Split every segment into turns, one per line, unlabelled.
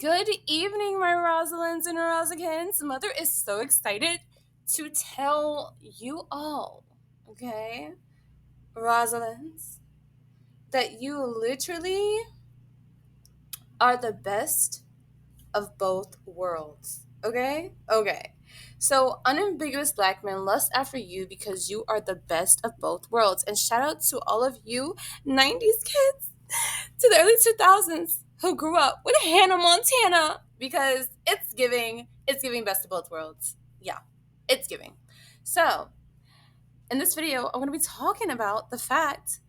Good evening, my Rosalinds and Rosikins. Mother is so excited to tell you all, okay, Rosalinds, that you literally are the best of both worlds, okay? Okay. So, unambiguous black men lust after you because you are the best of both worlds. And shout out to all of you 90s kids to the early 2000s who grew up with Hannah Montana because it's giving best of both worlds. Yeah, it's giving. So, in this video, I'm going to be talking about the fact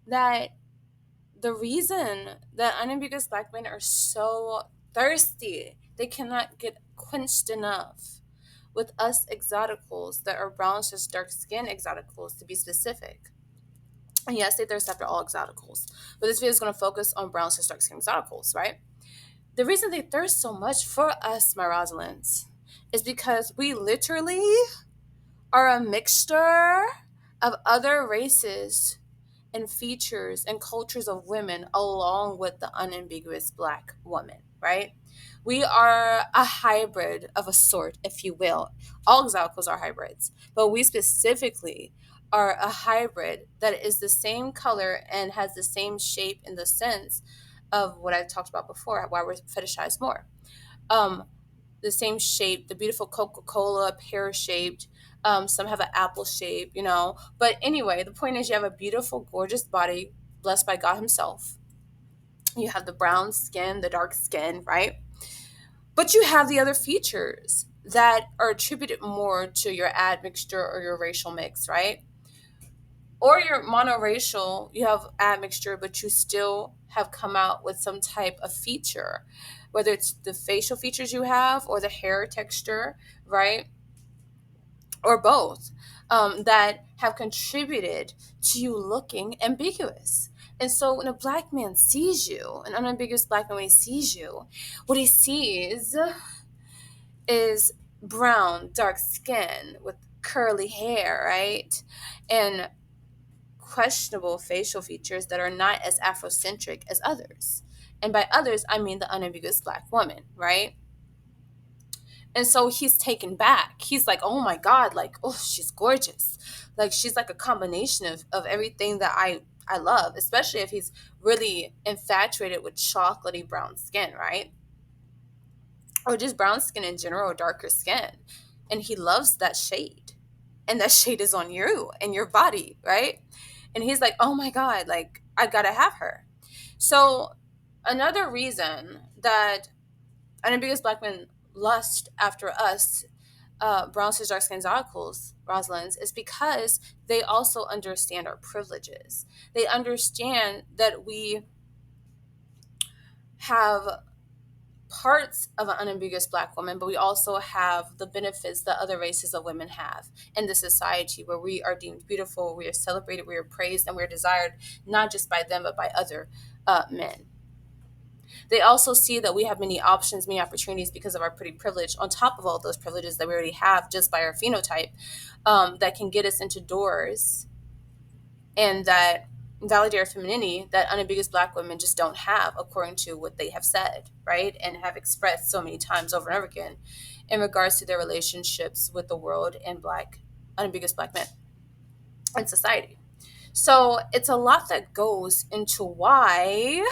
that the reason that unambiguous black men are so thirsty, they cannot get quenched enough with us exoticals that are brown / dark skin exoticals to be specific. And yes, they thirst after all exoticals, but this video is going to focus on brown / dark skin exoticals, right? The reason they thirst so much for us, my Rosalinds, is because we literally are a mixture of other races and features and cultures of women along with the unambiguous black woman, right? We are a hybrid of a sort, if you will. All exoticals are hybrids, but we specifically are a hybrid that is the same color and has the same shape in the sense of what I talked about before, why we're fetishized more. Um, the same shape, the beautiful Coca-Cola pear shaped. Some have an apple shape, But anyway, the point is you have a beautiful, gorgeous body blessed by God Himself. You have the brown skin, the dark skin, right? But you have the other features that are attributed more to your admixture or your racial mix, right? Or you're monoracial, you have admixture, but you still have come out with some type of feature, whether it's the facial features you have or the hair texture, right? Or both, that have contributed to you looking ambiguous. And so when a black man sees you, an unambiguous black man, when he sees you, what he sees is brown, dark skin with curly hair, right? And questionable facial features that are not as Afrocentric as others. And by others, I mean the unambiguous black woman, right? And so he's taken back. He's like, oh my God, like, oh, she's gorgeous. Like, she's like a combination of everything that I love, especially if he's really infatuated with chocolatey brown skin, right? Or just brown skin in general, or darker skin. And he loves that shade. And that shade is on you and your body, right? And he's like, oh my God, like, I gotta have her. So another reason that unambiguous black men lust after us, brown / dark skin exoticals, Rosalind's, is because they also understand our privileges. They understand that we have parts of an unambiguous black woman, but we also have the benefits that other races of women have in the society, where we are deemed beautiful, we are celebrated, we are praised, and we are desired not just by them but by other men. They also see that we have many options, many opportunities because of our pretty privilege, on top of all those privileges that we already have just by our phenotype, that can get us into doors and that validate our femininity that unambiguous black women just don't have, according to what they have said, right? And have expressed so many times over and over again in regards to their relationships with the world and unambiguous black men and society. So it's a lot that goes into why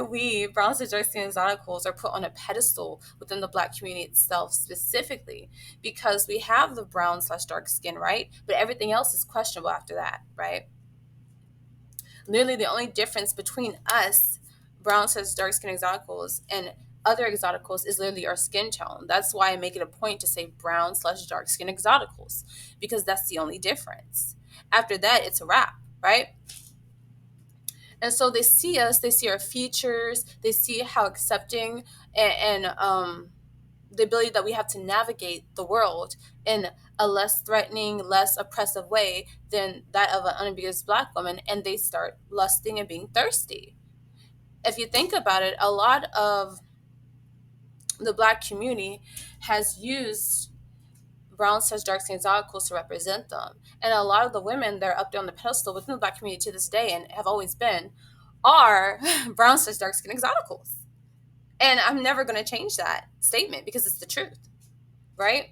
we brown / dark skin exoticals are put on a pedestal within the black community itself, specifically because we have the brown / dark skin, right? But everything else is questionable after that, right? Literally the only difference between us, brown / dark skin exoticals, and other exoticals is literally our skin tone. That's why I make it a point to say brown / dark skin exoticals, because that's the only difference. After that, it's a wrap, right? And so they see us, they see our features, they see how accepting and the ability that we have to navigate the world in a less threatening, less oppressive way than that of an unambiguous black woman, and they start lusting and being thirsty. If you think about it, a lot of the black community has used brown / dark skin exoticals to represent them. And a lot of the women that are up there on the pedestal within the black community to this day and have always been are brown / dark skin exoticals. And I'm never going to change that statement because it's the truth, right?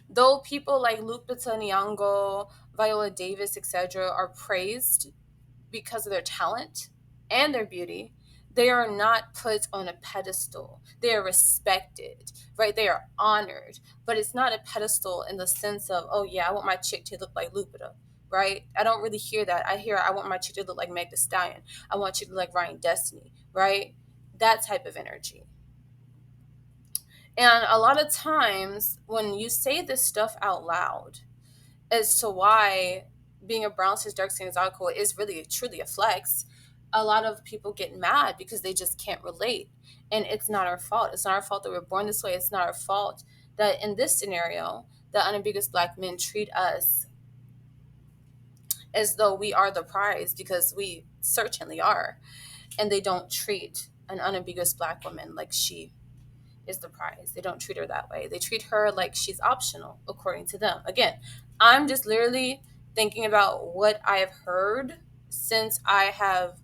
Though people like Lupita Nyong'o, Viola Davis, etc., are praised because of their talent and their beauty, they are not put on a pedestal. They are respected, right? They are honored, but it's not a pedestal in the sense of, oh yeah, I want my chick to look like Lupita, right? I don't really hear that. I hear, I want my chick to look like Meg Thee Stallion. I want you to look like Ryan Destiny, right? That type of energy. And a lot of times when you say this stuff out loud as to why being a brown cis dark skin exotical is really truly a flex, a lot of people get mad because they just can't relate. And it's not our fault. It's not our fault that we're born this way. It's not our fault that in this scenario, the unambiguous black men treat us as though we are the prize, because we certainly are. And they don't treat an unambiguous black woman like she is the prize. They don't treat her that way. They treat her like she's optional, according to them. Again, I'm just literally thinking about what I have heard since I have,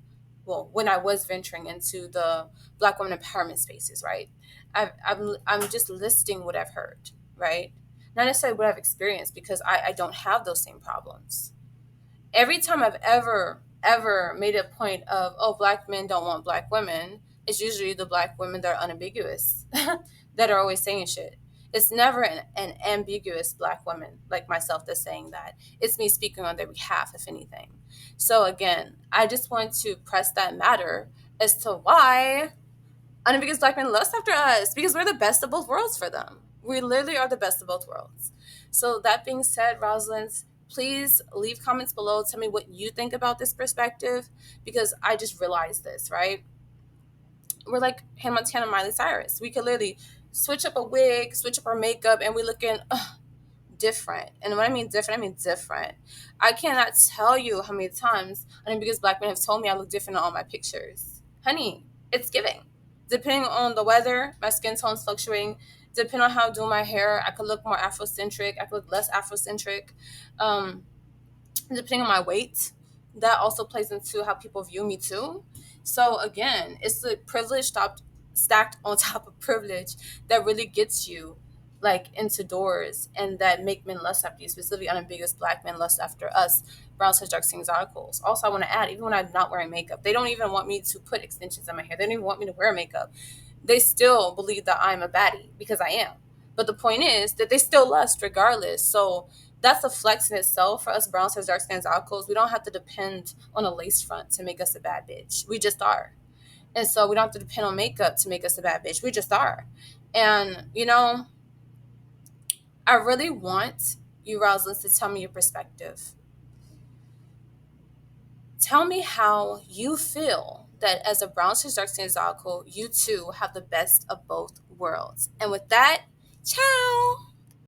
well, when I was venturing into the Black women empowerment spaces, right? I'm just listing what I've heard, right? Not necessarily what I've experienced, because I don't have those same problems. Every time I've ever made a point of, oh, black men don't want black women, it's usually the black women that are unambiguous that are always saying shit. It's never an ambiguous black woman like myself that's saying that. It's me speaking on their behalf, if anything. So again, I just want to press that matter as to why unambiguous black men lust after us, because we're the best of both worlds for them. We literally are the best of both worlds. So that being said, Rosalind, please leave comments below. Tell me what you think about this perspective, because I just realized this, right? We're like Hannah Montana, Miley Cyrus. We could literally switch up a wig, switch up our makeup, and we're looking different. And when I mean different, I mean different. I cannot tell you how many times unambiguous black men have told me I look different on all my pictures. Honey, it's giving. Depending on the weather, my skin tone's fluctuating. Depending on how I do my hair, I could look more Afrocentric. I could look less Afrocentric. Um, Depending on my weight, that also plays into how people view me too. So again, it's the privilege stacked on top of privilege that really gets you like into doors, and that make men lust after you, specifically unambiguous black men lust after us, brown such dark things articles. Also, I want to add, even when I'm not wearing makeup, they don't even want me to put extensions in my hair. They don't even want me to wear makeup. They still believe that I'm a baddie, because I am. But the point is that they still lust regardless. So that's a flex in itself for us brown cis dark skins alcohols. We don't have to depend on a lace front to make us a bad bitch. We just are. And so we don't have to depend on makeup to make us a bad bitch. We just are. And I really want you, Rosalind, to tell me your perspective. Tell me how you feel that as a brown cis dark skins alcohol, you too have the best of both worlds. And with that, ciao.